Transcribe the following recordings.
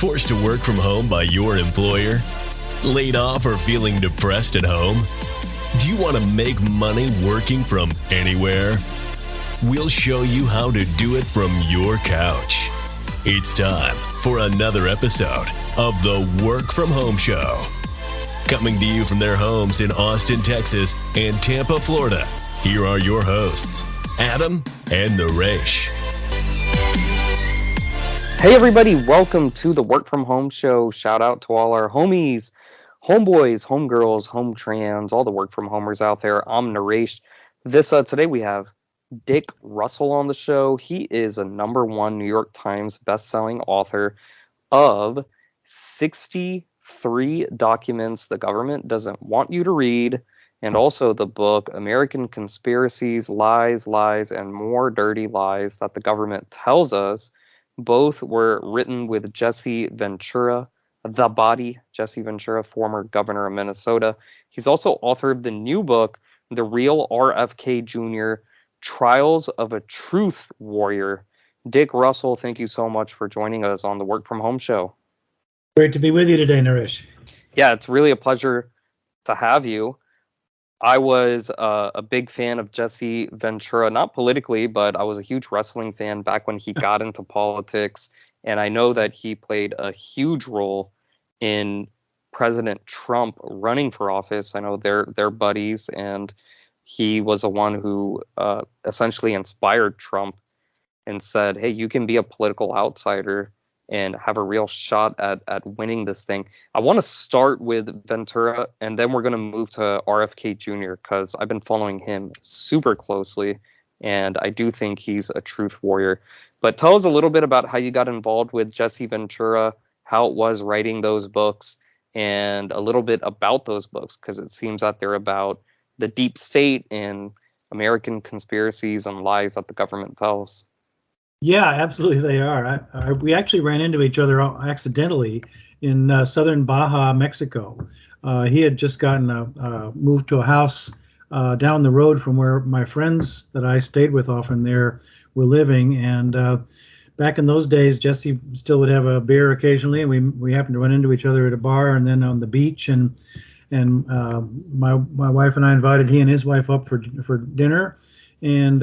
Forced to work from home by your employer? Laid off or feeling depressed at home? Do you want to make money working from anywhere? We'll show you how to do it from your couch. It's time for another episode of the Work From Home Show. Coming to you from their homes in Austin, Texas and Tampa, Florida, here are your hosts, Adam and Naresh. Hey everybody, welcome to the Work From Home Show. Shout out to all our homies, homeboys, homegirls, home trans, all the work from homers out there. I'm Naresh. Today we have Dick Russell on the show. He is a #1 New York Times bestselling author of 63 documents the government doesn't want you to read, and also the book American Conspiracies, Lies, and More Dirty Lies That the Government Tells Us. Both were written with Jesse Ventura, Jesse Ventura, former governor of Minnesota. He's also authored the new book, The Real RFK Jr., Trials of a Truth Warrior. Dick Russell, thank you so much for joining us on the Work From Home Show. Great to be with you today, Naresh. Yeah, it's really a pleasure to have you. I was a big fan of Jesse Ventura, not politically, but I was a huge wrestling fan back when he got into politics. And I know that he played a huge role in President Trump running for office. I know they're buddies, and he was the one who essentially inspired Trump and said, hey, you can be a political outsider and have a real shot at winning this thing. I want to start with Ventura, and then we're going to move to RFK Jr. because I've been following him super closely, and I do think he's a truth warrior. But tell us a little bit about how you got involved with Jesse Ventura, how it was writing those books, and a little bit about those books, because it seems that they're about the deep state and American conspiracies and lies that the government tells. Yeah, absolutely they are. We actually ran into each other accidentally in southern Baja, Mexico. He had just gotten moved to a house down the road from where my friends that I stayed with often there were living. And back in those days, Jesse still would have a beer occasionally, and we happened to run into each other at a bar and then on the beach. And my wife and I invited he and his wife up for dinner. And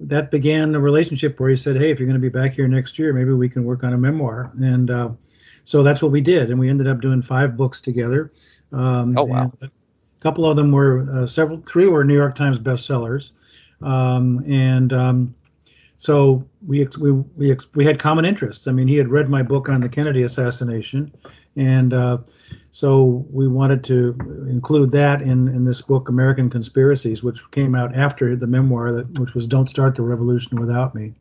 that began a relationship where he said, hey, if you're going to be back here next year, maybe we can work on a memoir. And so that's what we did. And we ended up doing 5 books together. Oh, wow. A couple of them were 3 were New York Times bestsellers. So we had common interests. I mean, he had read my book on the Kennedy assassination. And so we wanted to include that in this book, American Conspiracies, which came out after the memoir, which was Don't Start the Revolution Without Me.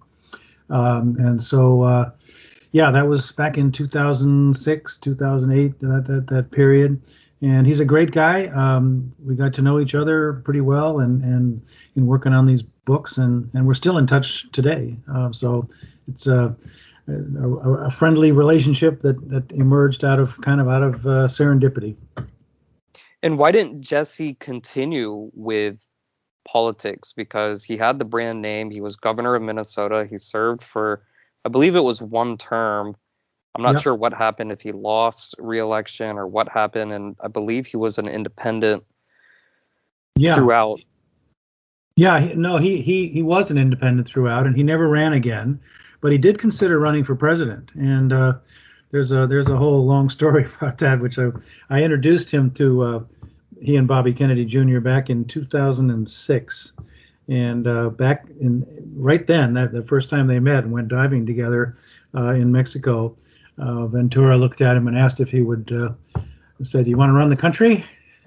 And so, that was back in 2006, 2008, that period. And he's a great guy. We got to know each other pretty well and in working on these books, and we're still in touch today. So it's a friendly relationship that emerged out of serendipity. And why didn't Jesse continue with politics? Because he had the brand name. He was governor of Minnesota. He served for, I believe it was 1 term. I'm not sure what happened, if he lost re-election or what happened. And I believe he was an independent throughout. Yeah, he was an independent throughout, and he never ran again. But he did consider running for president, and there's a whole long story about that, which I introduced him to he and Bobby Kennedy Jr. back in 2006, and right then, the first time they met and went diving together in Mexico, Ventura looked at him and asked if he would said, "Do you want to run the country?"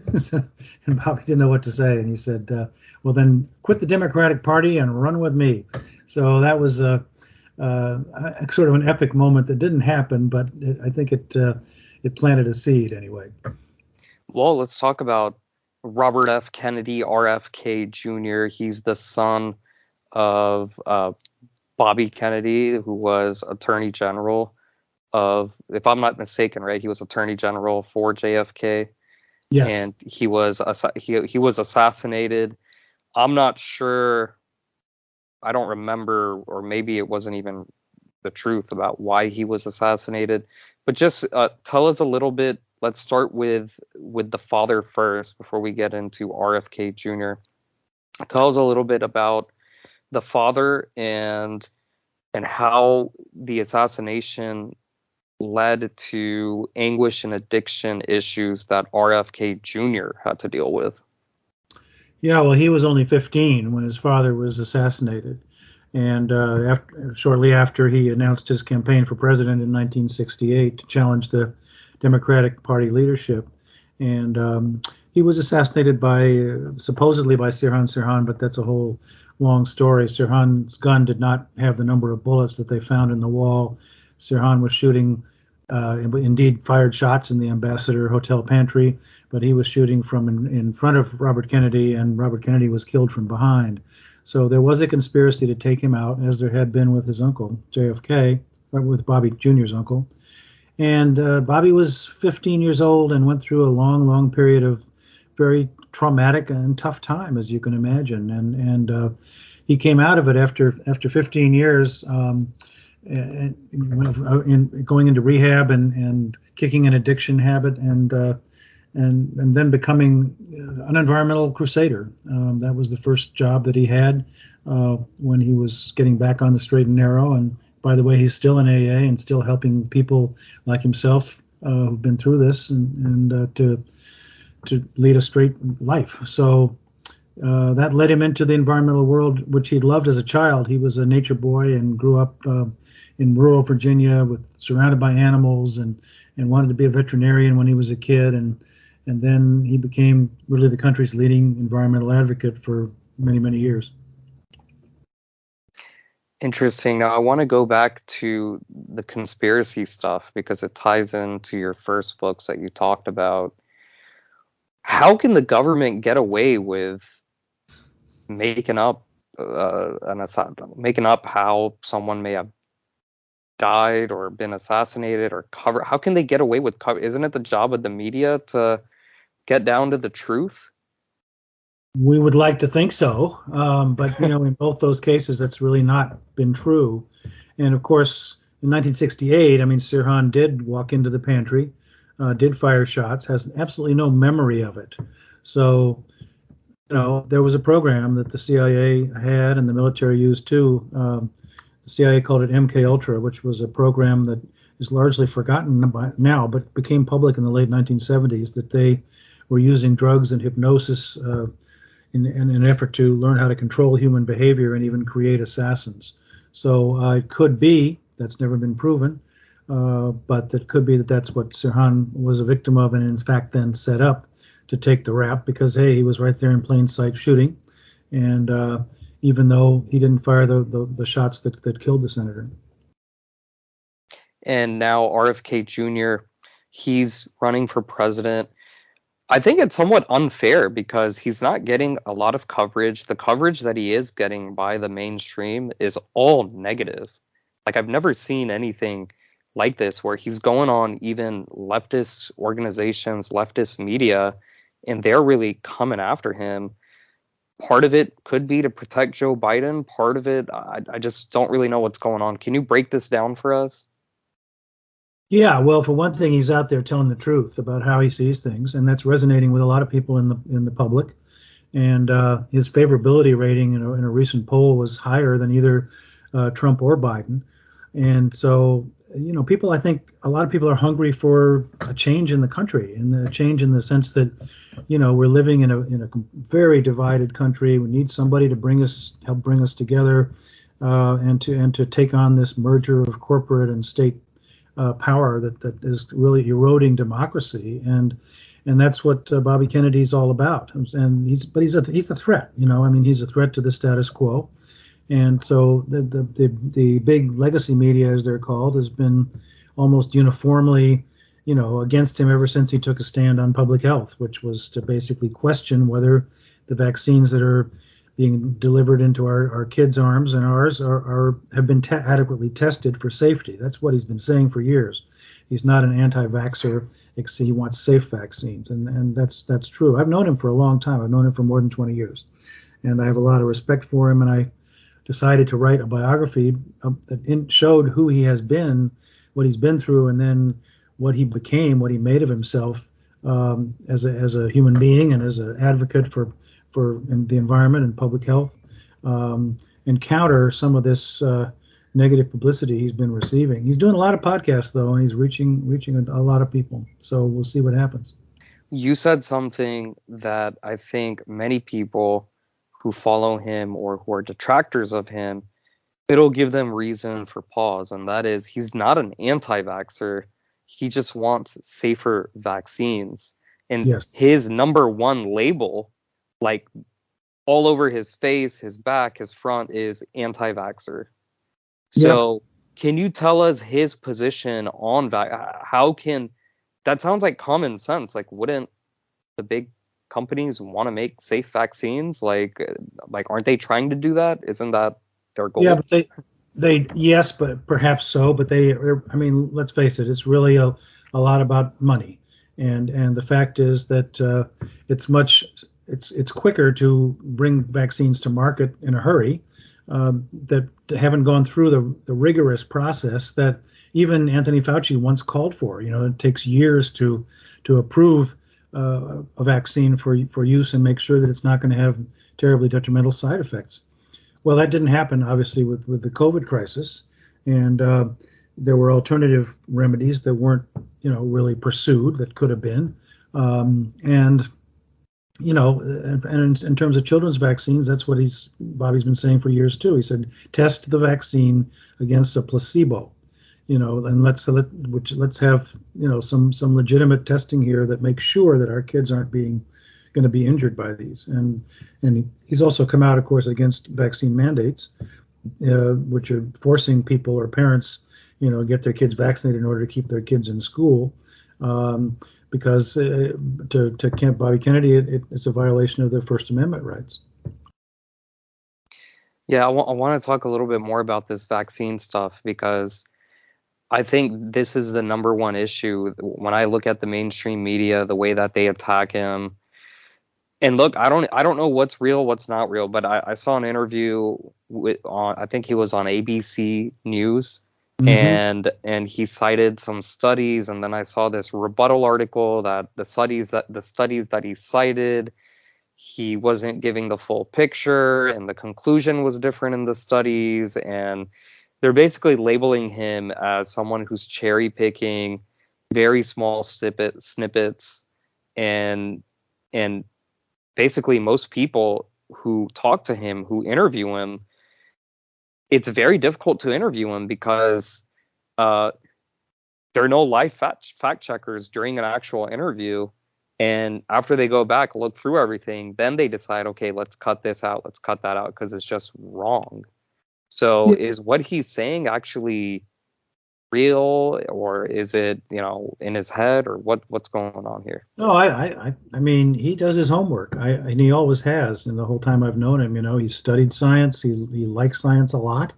And Bobby didn't know what to say, and he said, "Well, then quit the Democratic Party and run with me." So that was sort of an epic moment that didn't happen, but I think it planted a seed anyway. Well, let's talk about Robert F. Kennedy, RFK Jr. He's the son of Bobby Kennedy, who was Attorney General of, if I'm not mistaken, right, he was Attorney General for JFK. Yes. And he was assassinated. I'm not sure. I don't remember, or maybe it wasn't even the truth about why he was assassinated. But just tell us a little bit. Let's start with the father first before we get into RFK Jr. Tell us a little bit about the father and how the assassination led to anguish and addiction issues that RFK Jr. had to deal with. Yeah, well, he was only 15 when his father was assassinated. And shortly after he announced his campaign for president in 1968 to challenge the Democratic Party leadership. And he was assassinated supposedly by Sirhan, but that's a whole long story. Sirhan's gun did not have the number of bullets that they found in the wall. Sirhan was shooting, indeed fired shots in the Ambassador Hotel pantry, but he was shooting from in front of Robert Kennedy, and Robert Kennedy was killed from behind. So there was a conspiracy to take him out, as there had been with his uncle, JFK, with Bobby Jr.'s uncle. And Bobby was 15 years old and went through a long, long period of very traumatic and tough time, as you can imagine. And he came out of it after 15 years, and going into rehab and kicking an addiction habit, and then becoming an environmental crusader. That was the first job that he had when he was getting back on the straight and narrow. And by the way, he's still in AA and still helping people like himself who've been through this and to lead a straight life. So that led him into the environmental world, which he loved as a child. He was a nature boy and grew up in rural Virginia, surrounded by animals, and wanted to be a veterinarian when he was a kid. And then he became really the country's leading environmental advocate for many, many years. Interesting. Now, I want to go back to the conspiracy stuff because it ties into your first books that you talked about. How can the government get away with making up how someone may have died or been assassinated or cover? How can they get away with cover? Isn't it the job of the media to get down to the truth? We would like to think so, but in both those cases, that's really not been true. And of course, in 1968, Sirhan did walk into the pantry, did fire shots, has absolutely no memory of it. So, there was a program that the CIA had and the military used too. The CIA called it MK Ultra, which was a program that is largely forgotten by now, but became public in the late 1970s, that they were using drugs and hypnosis in an effort to learn how to control human behavior and even create assassins. So it could be, that's never been proven, but it could be that that's what Sirhan was a victim of and in fact then set up to take the rap because, hey, he was right there in plain sight shooting. And even though he didn't fire the shots that killed the senator. And now RFK Jr., he's running for president. I think it's somewhat unfair because he's not getting a lot of coverage. The coverage that he is getting by the mainstream is all negative. Like, I've never seen anything like this where he's going on even leftist organizations, leftist media, and they're really coming after him. Part of it could be to protect Joe Biden. Part of it, I just don't really know what's going on. Can you break this down for us? Yeah, well, for one thing, he's out there telling the truth about how he sees things, and that's resonating with a lot of people in the public. And his favorability rating in a recent poll was higher than either Trump or Biden. And so, people, I think a lot of people are hungry for a change in the country, and a change in the sense that, we're living in a very divided country. We need somebody to help bring us together, and to take on this merger of corporate and state power that is really eroding democracy, and that's what Bobby Kennedy's all about. And he's a threat. He's a threat to the status quo. And so the big legacy media, as they're called, has been almost uniformly, against him ever since he took a stand on public health, which was to basically question whether the vaccines that are being delivered into our kids' arms and ours have been adequately tested for safety. That's what he's been saying for years. He's not an anti-vaxxer. He wants safe vaccines, and that's true. I've known him for a long time. I've known him for more than 20 years, and I have a lot of respect for him. And decided to write a biography that showed who he has been, what he's been through, and then what he became, what he made of himself as a human being and as an advocate for the environment and public health, and counter some of this negative publicity he's been receiving. He's doing a lot of podcasts though, and he's reaching a lot of people. So we'll see what happens. You said something that I think many people who follow him or who are detractors of him, it'll give them reason for pause, and that is he's not an anti-vaxxer. He just wants safer vaccines. And yes. His number one label, like all over his face, his back, his front, is anti-vaxxer. So Can you tell us his position on how can that sounds like common sense? Like, wouldn't the big companies want to make safe vaccines? Like aren't they trying to do that? Isn't that their goal? Yeah, but yes, but perhaps so. But I mean, let's face it, it's really a lot about money, and the fact is that it's quicker to bring vaccines to market in a hurry that haven't gone through the rigorous process that even Anthony Fauci once called for. It takes years to approve a vaccine for use and make sure that it's not going to have terribly detrimental side effects. Well, that didn't happen, obviously, with the COVID crisis, and there were alternative remedies that weren't, really pursued that could have been. And in terms of children's vaccines, that's what Bobby's been saying for years too. He said, test the vaccine against a placebo, and let's have some legitimate testing here that makes sure that our kids aren't going to be injured by these. And he's also come out, of course, against vaccine mandates, which are forcing people or parents, get their kids vaccinated in order to keep their kids in school. Because to Bobby Kennedy, it's a violation of their First Amendment rights. Yeah, I want to talk a little bit more about this vaccine stuff, because I think this is the number one issue when I look at the mainstream media, the way that they attack him. And look, I don't know what's real, what's not real, but I saw an interview I think he was on ABC News. Mm-hmm. And he cited some studies, and then I saw this rebuttal article that the studies that he cited, he wasn't giving the full picture, and the conclusion was different in the studies, and they're basically labeling him as someone who's cherry picking very small snippets, and basically most people who talk to him, who interview him, it's very difficult to interview him because there are no live fact checkers during an actual interview. And after they go back, look through everything, then they decide, okay, let's cut this out, let's cut that out, because it's just wrong. So is what he's saying actually real, or is it, in his head, or what's going on here? No, I mean, he does his homework, and he always has. And the whole time I've known him, he's studied science. He likes science a lot.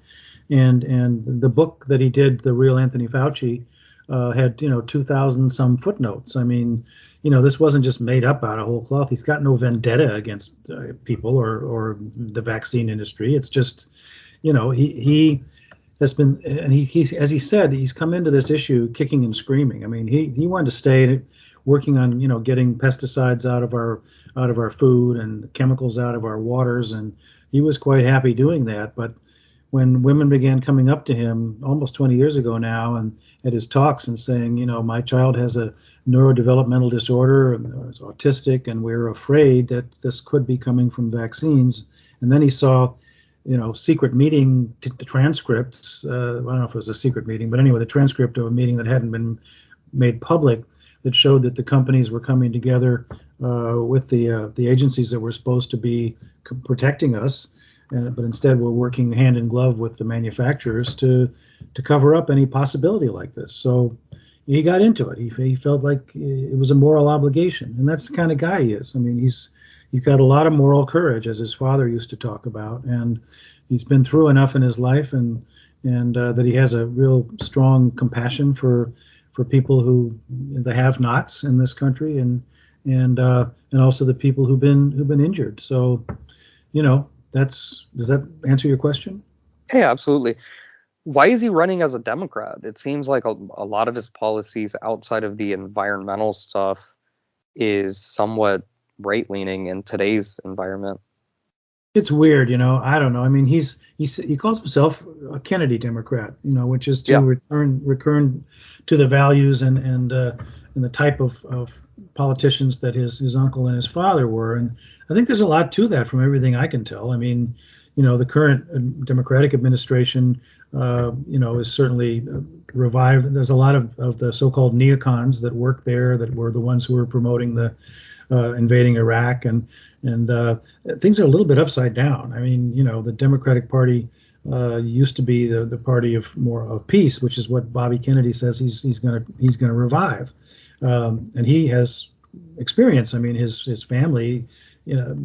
And the book that he did, The Real Anthony Fauci, had 2,000 some footnotes. I mean, this wasn't just made up out of whole cloth. He's got no vendetta against people or the vaccine industry. It's just, he has been, and he, as he said, he's come into this issue kicking and screaming. I mean, he wanted to stay working on, getting pesticides out of our food and chemicals out of our waters, and he was quite happy doing that. But when women began coming up to him almost 20 years ago now, and at his talks, and saying, my child has a neurodevelopmental disorder, and is autistic, and we're afraid that this could be coming from vaccines. And then he saw, secret meeting transcripts. I don't know if it was a secret meeting, but anyway, the transcript of a meeting that hadn't been made public that showed that the companies were coming together with the agencies that were supposed to be protecting us, but instead we're working hand in glove with the manufacturers to cover up any possibility like this. So he got into it. He felt like it was a moral obligation, and that's the kind of guy he is. I mean, he's got a lot of moral courage, as his father used to talk about, and he's been through enough in his life, and that he has a real strong compassion for people who, the have-nots in this country, and also the people who've been injured. So, does that answer your question? Yeah, absolutely. Why is he running as a Democrat? It seems like a lot of his policies outside of the environmental stuff is somewhat right-leaning in today's environment. It's weird, I don't know. I mean, he calls himself a Kennedy Democrat, which is to return to the values and the type of politicians that his uncle and his father were. And I think there's a lot to that from everything I can tell. I mean, the current Democratic administration, is certainly revived. There's a lot of the so-called neocons that work there that were the ones who were promoting the invading Iraq, and things are a little bit upside down. I mean, the Democratic Party used to be the party of more of peace, which is what Bobby Kennedy says he's going to revive, and he has experience. I mean, his family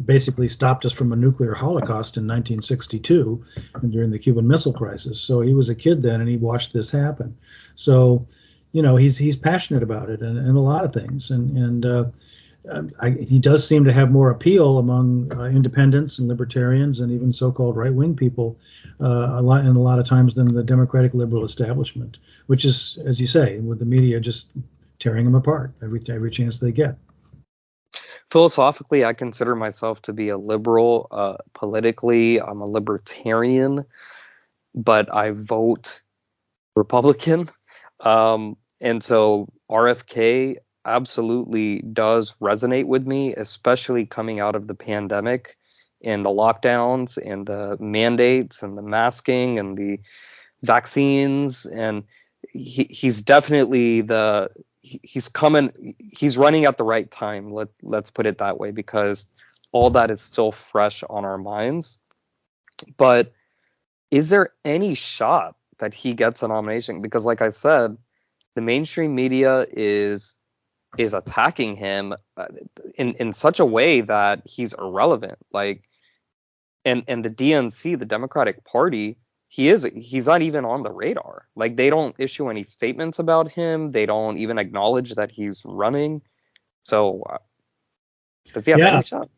basically stopped us from a nuclear holocaust in 1962 and during the Cuban Missile Crisis. So he was a kid then, and he watched this happen. So he's passionate about it and a lot of things, and he does seem to have more appeal among independents and libertarians and even so-called right-wing people a lot of times than the Democratic liberal establishment, which is, as you say, with the media just tearing them apart every chance they get. Philosophically, I consider myself to be a liberal. Politically, I'm a libertarian, but I vote Republican. And so RFK absolutely does resonate with me, especially coming out of the pandemic and the lockdowns and the mandates and the masking and the vaccines. And he's definitely he's running at the right time. Let's put it that way, because all that is still fresh on our minds. But is there any shot that he gets a nomination? Because like I said, the mainstream media is attacking him in such a way that he's irrelevant. Like, and the DNC, the Democratic Party, he's not even on the radar. Like, they don't issue any statements about him. They don't even acknowledge that he's running. So, does he have any shot?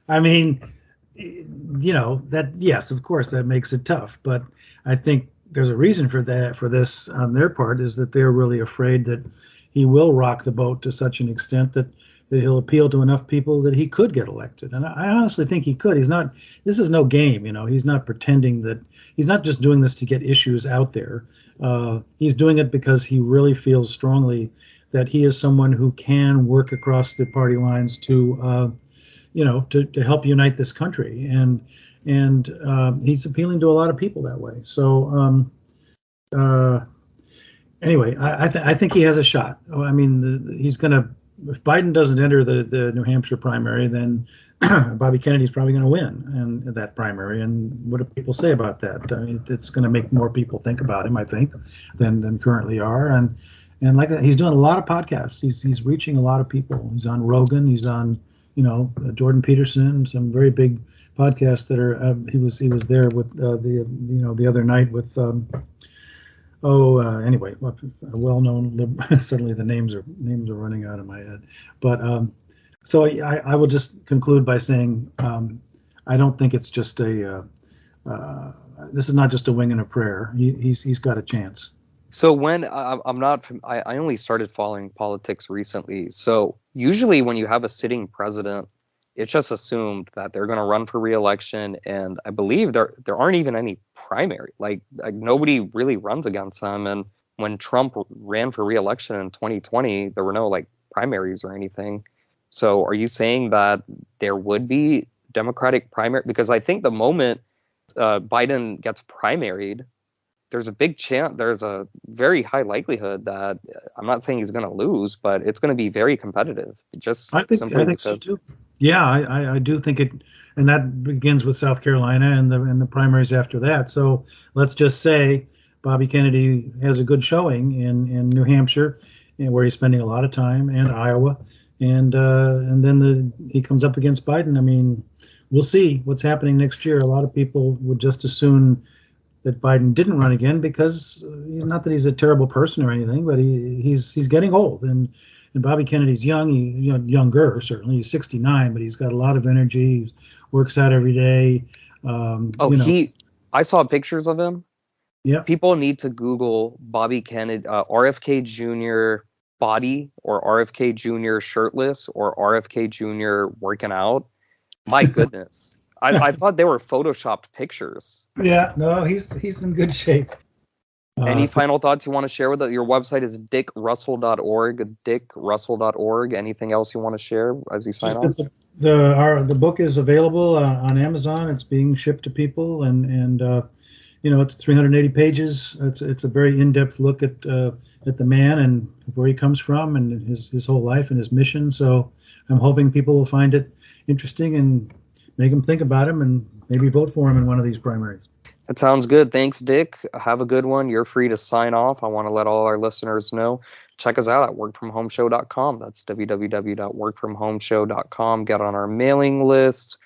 I mean, that, yes, of course, that makes it tough. But I think there's a reason for this on their part, is that they're really afraid that he will rock the boat to such an extent that he'll appeal to enough people that he could get elected. And I honestly think he could. This is no game, he's not pretending that he's not just doing this to get issues out there. He's doing it because he really feels strongly that he is someone who can work across the party lines to help unite this country. And he's appealing to a lot of people that way. So, anyway, I think he has a shot. I mean, he's going to, if Biden doesn't enter the New Hampshire primary, then Bobby Kennedy's probably going to win in that primary. And what do people say about that? I mean, it's going to make more people think about him, I think, than currently are. And like, he's doing a lot of podcasts. He's reaching a lot of people. He's on Rogan. He's on, Jordan Peterson, some very big podcasts that are. He was there with the other night with. Anyway, a well-known. Suddenly, the names are running out of my head. But so I will just conclude by saying I don't think it's just this is not just a wing and a prayer. He's got a chance. So when I only started following politics recently. So usually when you have a sitting president, it's just assumed that they're going to run for re-election, and I believe there aren't even any primary. Like nobody really runs against them. And when Trump ran for re-election in 2020, there were no primaries or anything. So are you saying that there would be Democratic primary? Because I think the moment Biden gets primaried, there's a big chance, there's a very high likelihood that I'm not saying he's going to lose, but it's going to be very competitive. I think so too. Yeah, I do think it, and that begins with South Carolina and the primaries after that. So let's just say Bobby Kennedy has a good showing in New Hampshire, where he's spending a lot of time, and Iowa, and then he comes up against Biden. I mean, we'll see what's happening next year. A lot of people would just assume that Biden didn't run again because not that he's a terrible person or anything, but he's getting old, and And Bobby Kennedy's young, younger certainly. He's 69, but he's got a lot of energy. He works out every day. I saw pictures of him. Yeah. People need to Google Bobby Kennedy, RFK Jr. body, or RFK Jr. shirtless, or RFK Jr. working out. My goodness. I thought they were photoshopped pictures. Yeah, no, he's in good shape. Any final thoughts you want to share with it? Your website is dickrussell.org, dickrussell.org. Anything else you want to share as you sign off? The book is available on Amazon. It's being shipped to people, and it's 380 pages. It's a very in-depth look at the man and where he comes from and his whole life and his mission. So I'm hoping people will find it interesting and make them think about him and maybe vote for him in one of these primaries. That sounds good. Thanks, Dick. Have a good one. You're free to sign off. I want to let all our listeners know. Check us out at workfromhomeshow.com. That's www.workfromhomeshow.com. Get on our mailing list.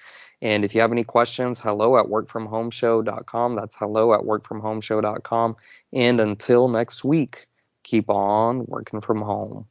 And if you have any questions, hello@workfromhomeshow.com. That's hello@workfromhomeshow.com. And until next week, keep on working from home.